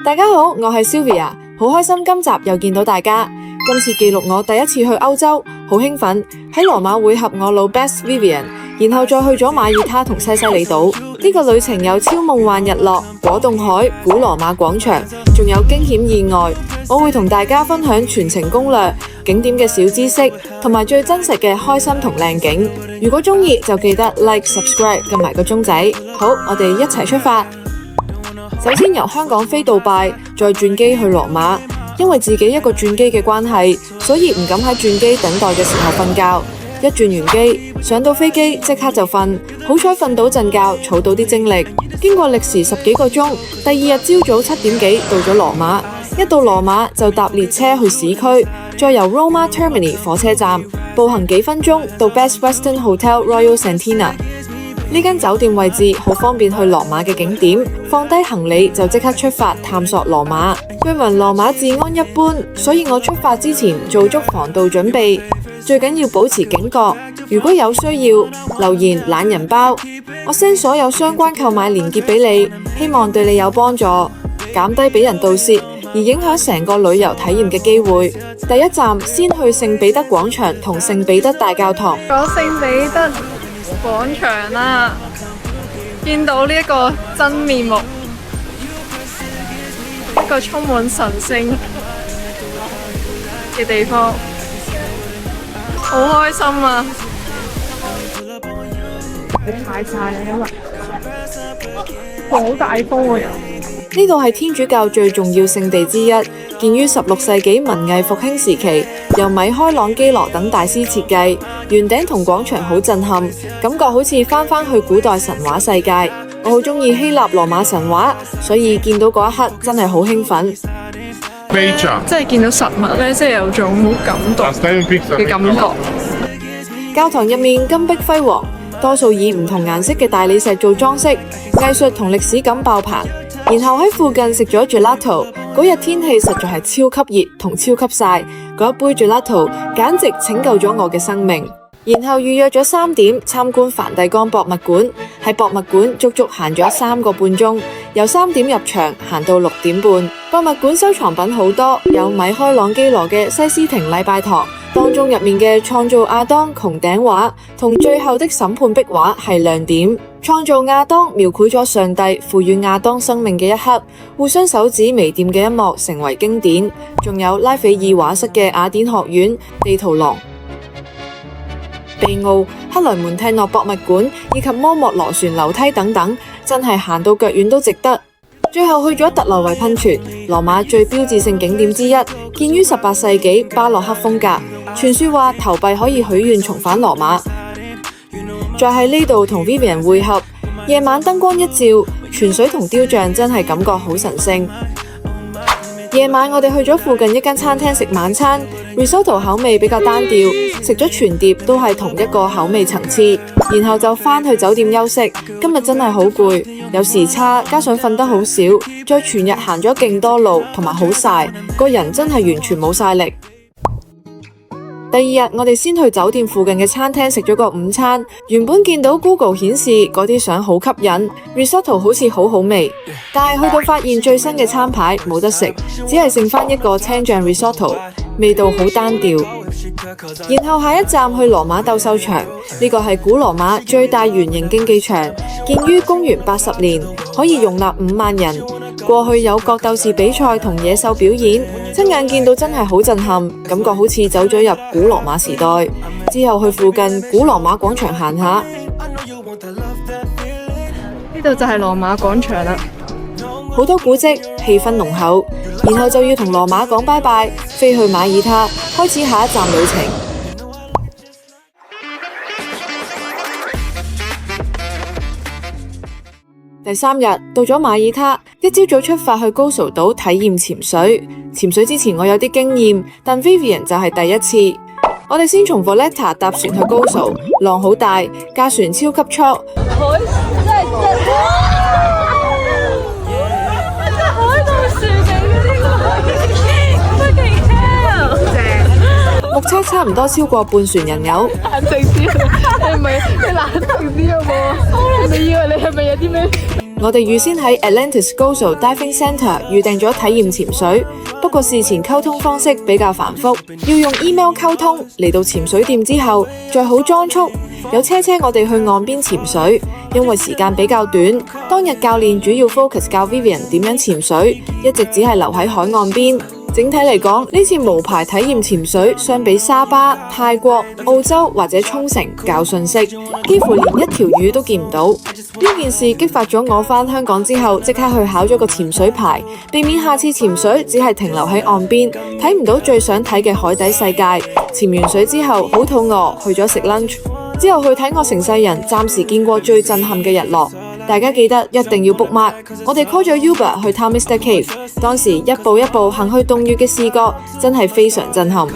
大家好，我係 Sylvia， 好開心今集又見到大家。今次記錄我第一次去歐洲，好興奮，喺羅馬會合我老 Best Vivian， 然後再去咗馬耳他同西西里島。呢個旅程有超夢幻日落、果凍海、古羅馬廣場，仲有驚險意外。我會同大家分享全程攻略、景點嘅小知識，同埋最真實嘅開心同靚景。如果中意就記得 Like、Subscribe 撳埋個鐘仔。好，我哋一齊出發。首先由香港飛杜拜，再轉機去羅馬。因為自己一個轉機嘅關係，所以唔敢喺轉機等待嘅時候瞓覺。一轉完機，上到飛機即刻就瞓。好彩瞓到陣覺，儲到啲精力。經過歷時10幾個鐘，第二日朝早7點幾到咗羅馬。一到羅馬就搭列車去市區，再由 Roma Termini 火車站步行幾分鐘到 Best Western Hotel Royal Santina。呢間酒店位置好方便去羅馬嘅景點，放低行李就即刻出發探索羅馬。據聞羅馬治安一般，所以我出發之前做足防盜準備，最緊要保持警覺。如果有需要，留言懶人包，我 send 所有相關購買連結俾你，希望對你有幫助，減低俾人盜竊而影響成個旅遊體驗嘅機會。第一站先去聖彼得廣場同聖彼得大教堂。講聖彼得廣場啦，見到呢一個真面目，一個充滿神聖嘅地方，好開心啊！你太晒啦，因為好大風啊！呢度係天主教最重要聖地之一，建於16世紀文藝復興時期，由米開朗基羅等大師設計。圓頂同廣場好震撼，感覺好似返去古代神話世界。我好鍾意希臘羅馬神話，所以見到嗰一刻真係好興奮。即係見到實物呢，即係有種好感動嘅感覺。教堂入面金碧輝煌，多數以唔同顏色嘅大理石做裝飾，藝術同歷史感爆棚。然後喺附近食咗 gelato， 嗰日天氣實在係超級熱同超級曬，嗰一杯 gelato 簡直拯救咗我嘅生命。然後預約咗3點參觀梵蒂岡博物館，喺博物館足足行咗3個半鐘，由3點入場行到6點半。博物館收藏品好多，有米開朗基羅嘅西斯廷禮拜堂，當中入面嘅創造亞當穹頂畫同最後的審判壁畫係亮點。創造亞當描繪咗上帝賦予亞當生命嘅一刻，互相手指微掂嘅一幕成為經典。仲有拉斐爾畫室嘅雅典學院、地圖廊、庇奧、克萊門蒂諾博物館以及摩莫羅旋樓梯等等，真係行到腳軟都值得。最後去咗特洛維噴泉，羅馬最標誌性景點之一，建於18世紀巴洛克風格。傳說話投幣可以許願重返羅馬。再喺呢度同 Vivian 會合，夜晚燈光一照，泉水同雕像真係感覺好神聖。夜晚我哋去咗附近一間餐廳食晚餐 ，risotto 口味比較單調，食咗全碟都係同一個口味層次，然後就返去酒店休息。今日真係好攰，有時差，加上瞓得好少，再全日行咗勁多路，同埋好曬，個人真係完全冇晒力。第二日我哋先去酒店附近嘅餐廳食咗個午餐，原本見到 Google 顯示嗰啲相好吸引 ，risotto 好似好好味，但係去到發現最新嘅餐牌冇得食，只係剩返一個青醬 risotto， 味道好單調。然後下一站去羅馬鬥獸場，呢個係古羅馬最大圓形競技場，建於公元80年，可以容納5萬人。過去有角鬥士比賽同野獸表演，親眼見到真係好震撼，感覺好似走咗入古羅馬時代。之後去附近古羅馬廣場行下，呢度就係羅馬廣場啦，好多古蹟，氣氛濃厚。然後就要同羅馬講拜拜，飛去馬耳他，開始下一站旅程。第3日到咗馬耳他，一朝早出發去高曹島體驗潛水。潛水之前我有啲經驗，但 Vivian 就係第一次。我哋先從 Valletta 搭船去高曹，浪好大，架船超級粗。目測差唔多超過半船人有。冷靜啲，你冷靜啲好冇？你以為你係咪有啲咩？我哋預先喺 Atlantis Gozo Diving Centre 預訂咗體驗潛水，不過事前溝通方式比較繁複，要用 email 溝通。嚟到潛水店之後，再好裝束，有車我哋去岸邊潛水。因為時間比較短，當日教練主要 focus 教 Vivian 點樣潛水，一直只係留喺海岸邊。整體嚟講，呢次無牌體驗潛水相比沙巴、泰國、澳洲或者沖繩較遜色，幾乎連一條魚都見唔到。呢件事激發咗我返香港之後，即刻去考咗個潛水牌，避免下次潛水只係停留喺岸邊，睇唔到最想睇嘅海底世界。潛完水之後好肚餓，去咗食 lunch， 之後去睇我成世人暫時見過最震撼嘅日落。大家記得一定要 book mark。我哋 call 咗 Uber 去 Tamister Cave， 當時一步一步行去洞穴嘅視覺真係非常震撼。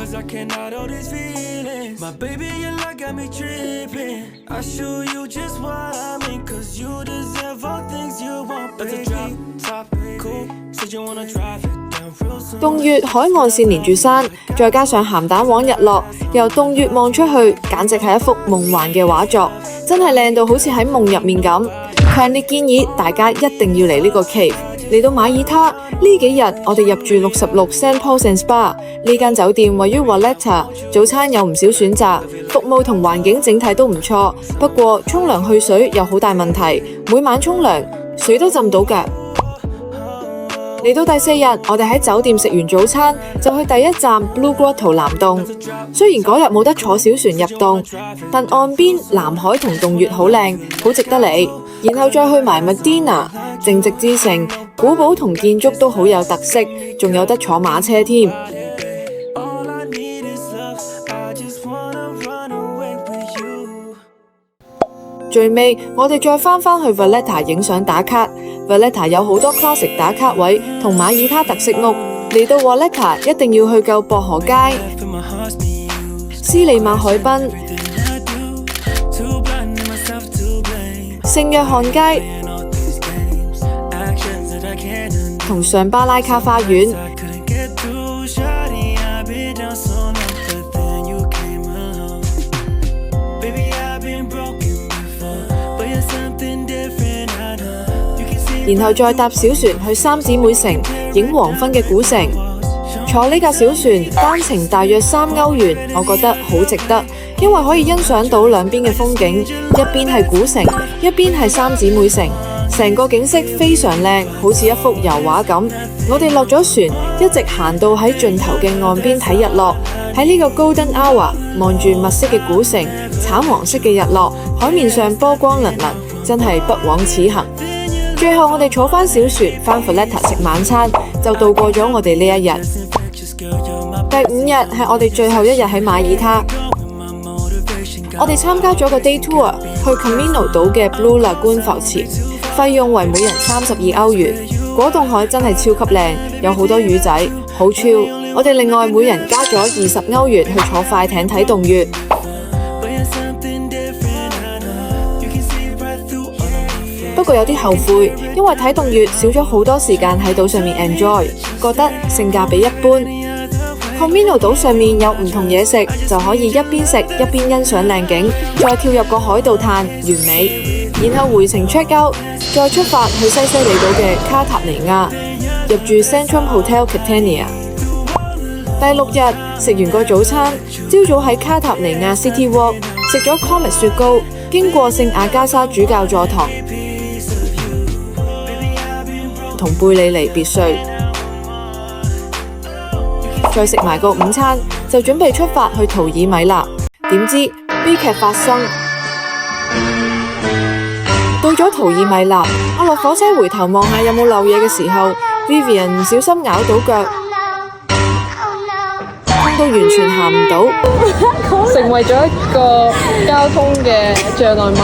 洞穴海岸線連住山，再加上鹹蛋黃日落，由洞穴望出去，簡直係一幅夢幻嘅畫作，真係靚到好似喺夢入面咁。強烈建議大家一定要嚟呢個 cave。嚟到馬耳他呢幾日，我哋入住66 St. Paul's and Spa 呢間酒店，位於 Valletta， 早餐有唔少選擇，服務同環境整體都唔錯。不過沖涼去水有好大問題，每晚沖涼水都浸到腳。嚟到第4日，我哋喺酒店食完早餐，就去第一站 Blue Grotto 藍洞。雖然嗰日冇得坐小船入洞，但岸邊藍海同洞穴好靚，好值得嚟。然後再去埋 Medina 正直之城，古堡同建築都好有特色，仲有得坐馬車添。最尾我哋再返去 Valletta 影相打卡。Valletta 有好多 classic 打卡位同馬耳他特色屋。嚟到 Valletta 一定要去夠薄荷街、斯里馬海濱、聖約翰街同上巴拉卡花園。然後再搭小船去三姊妹城影黃昏嘅古城。坐呢架小船單程大約3歐元，我覺得好值得，因為可以欣賞到兩邊嘅風景，一邊係古城，一邊係三姊妹城，成個景色非常靚，好似一幅油畫咁。我哋落咗船，一直行到喺盡頭嘅岸邊睇日落。喺呢個 Golden Hour 望住墨色嘅古城，橙黃色嘅日落，海面上波光粼粼，真係不枉此行。最後我哋坐返小船返 Valletta 食晚餐，就度過咗我哋呢一日。第5日係我哋最後一日喺馬耳他，我哋參加咗個 day tour 去 Camino 島嘅 Blue Lagoon 浮潛，費用為每人32歐元。果凍海真係超級靚，有好多魚仔，好 chill。我哋另外每人加咗20歐元去坐快艇睇洞穴。不過有啲後悔，因為睇洞穴少咗好多時間喺島上面 enjoy， 覺得性價比一般。Camino 島上面有唔同嘢食，就可以一邊食一邊欣賞靚景，再跳入個海度嘆，完美。然後回程 check out， 再出發去西西里島嘅卡塔尼亞，入住 Centrum Hotel Catania。第6日食完個早餐，朝早喺卡塔尼亞 City Walk 食咗 Comet 雪糕，經過聖亞加莎主教座堂同貝里尼別墅，再食埋個午餐，就準備出發去圖爾米納。點知悲劇發生，到咗圖爾米納，我落火車回頭望下有冇漏嘢嘅時候， Vivian 唔小心咬到腳，痛到完全行唔到，成為咗一個交通嘅障礙物，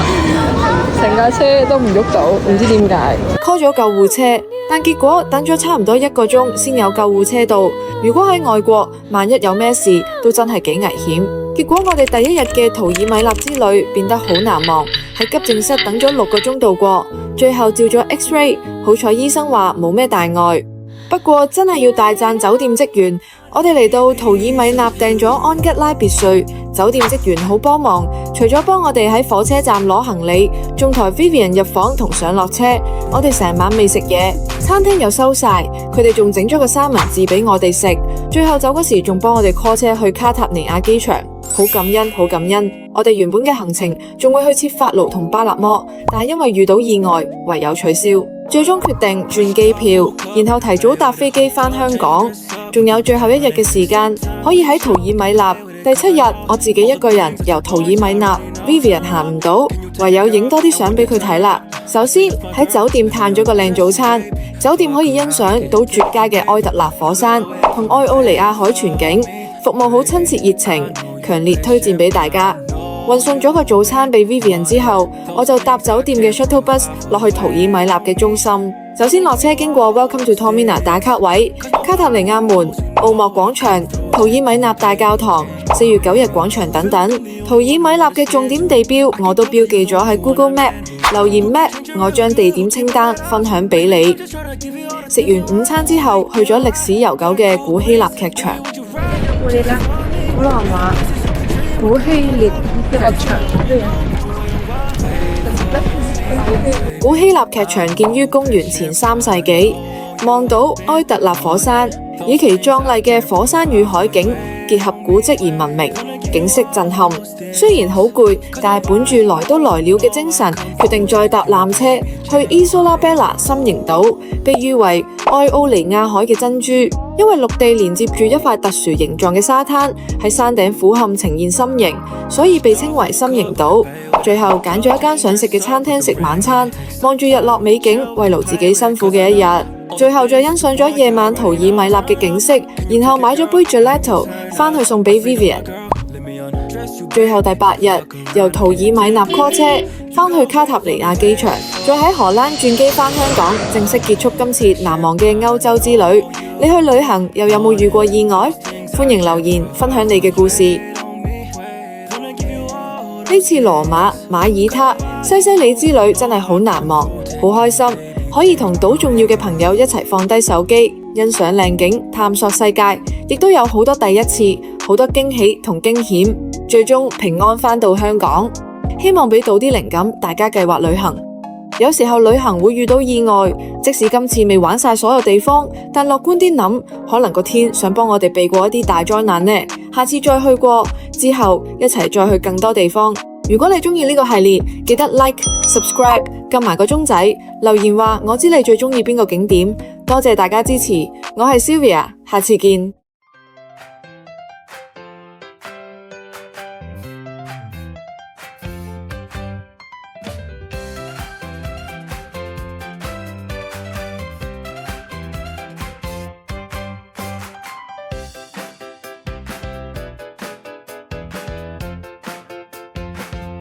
成架車都唔喐到，唔知點解。call 咗救護車，但結果等咗差唔多1個鐘先有救護車到。如果喺外國，萬一有咩事，都真係幾危險。結果我哋第1日嘅圖爾米納之旅變得好難忘，喺急症室等咗6個鐘度過，最後照咗 X-ray， 好彩醫生話冇咩大礙。不過真係要大讚酒店職員，我哋嚟到圖爾米納訂咗安吉拉別墅，酒店職員好幫忙，除咗幫我哋喺火車站攞行李，仲抬 Vivian 入房同上落車。我哋成晚未食嘢，餐廳又收晒，佢哋仲整咗個三文治俾我哋食。最後走嗰時仲幫我哋 call 車去卡塔尼亞機場，好感恩，好感恩。我哋原本嘅行程仲會去切法盧同巴勒摩，但係因為遇到意外，唯有取消。最終決定轉機票，然後提早搭飛機返香港。仲有最後一日嘅時間，可以喺圖爾米納。第7日，我自己一個人由圖爾米納 ，Vivian 行唔到，唯有影多啲相俾佢睇啦。首先喺酒店嘆咗個靚早餐，酒店可以欣賞到絕佳嘅埃特納火山同愛奧尼亞海全景，服務好親切熱情，強烈推薦俾大家。運送咗個早餐俾 Vivian 之後，我就搭酒店嘅 shuttle bus 落去圖爾米納嘅中心。首先落車經過 Welcome to Taormina 打卡位、卡塔尼亞門、奧莫廣場、圖爾米納大教堂、4月9日廣場等等。圖爾米納嘅重點地標我都標記咗喺 Google Map， 留言 Map 我將地點清單分享俾你。食完午餐之後，去咗歷史悠久嘅古希臘劇場。古羅馬、古希臘劇場。古希臘劇場建於公元前3世紀，望到埃特納火山，以其壯麗嘅火山與海景結合古蹟而聞名，景色震撼。雖然好攰，但係本住來都來了嘅精神，決定再搭纜車去 Isola Bella 心形島，被譽為愛奧尼亞海嘅珍珠。因為陸地連接住一塊特殊形狀嘅沙灘，喺山頂俯瞰呈現心形，所以被稱為心形島。最後揀咗一間想食嘅餐廳食晚餐，望住日落美景，慰勞自己辛苦嘅一日。最後再欣賞咗夜晚圖爾米納嘅景色，然後買咗杯 gelato 返去送俾 Vivian。最後第8日，由圖爾米納 call 車返去卡塔尼亞機場，再喺荷蘭轉機返香港，正式結束今次難忘嘅歐洲之旅。你去旅行又有冇遇過意外？歡迎留言分享你嘅故事。呢次羅馬、馬耳他、西西里之旅真係好難忘，好開心，可以同島重要嘅朋友一齊放低手機，欣賞靚景，探索世界，亦都有好多第一次，好多驚喜同驚險，最終平安返到香港。希望俾到啲靈感，大家計劃旅行。有時候旅行會遇到意外，即使今次未玩晒所有地方，但樂觀啲諗，可能個天想幫我哋避過一啲大災難呢。下次再去過之後，一齊再去更多地方。如果你鍾意呢個系列，記得 like、subscribe， 撳埋個鐘仔，留言話我知你最鍾意邊個景點。多謝大家支持，我係 Sylvia，下次見。